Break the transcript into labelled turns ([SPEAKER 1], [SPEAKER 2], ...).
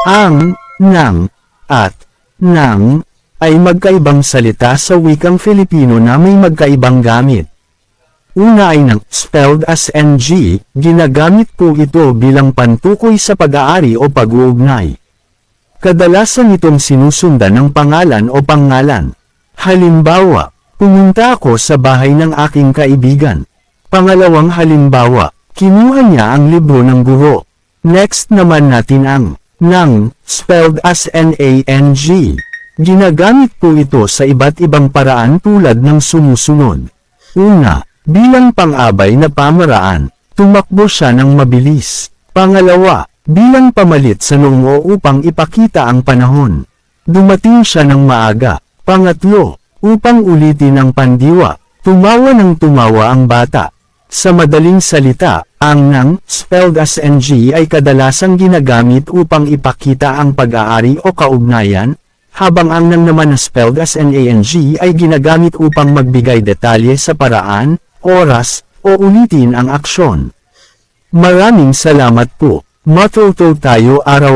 [SPEAKER 1] Ang, ng, at, ng, ay magkaibang salita sa wikang Filipino na may magkaibang gamit. Una ay ng, spelled as ng, ginagamit po ito bilang pantukoy sa pag-aari o pag-uugnay. Kadalasan itong sinusundan ng pangalan o pangalan. Halimbawa, pumunta ako sa bahay ng aking kaibigan. Pangalawang halimbawa, kinuha niya ang libro ng guro. Next naman natin ang ng, spelled as nang. Ginagamit po ito sa iba't ibang paraan tulad ng sumusunod. Una, bilang pang-abay na pamaraan, tumakbo siya ng mabilis. Pangalawa, bilang pamalit sa noo upang ipakita ang panahon. Dumating siya ng maaga. Pangatlo, upang ulitin ang pandiwa, tumawa ng tumawa ang bata. Sa madaling salita, ang ng, spelled as ng ay kadalasang ginagamit upang ipakita ang pag-aari o kaugnayan, habang ang ng naman na spelled as nang ay ginagamit upang magbigay detalye sa paraan, oras, o ulitin ang aksyon. Maraming salamat po. Matuto tayo araw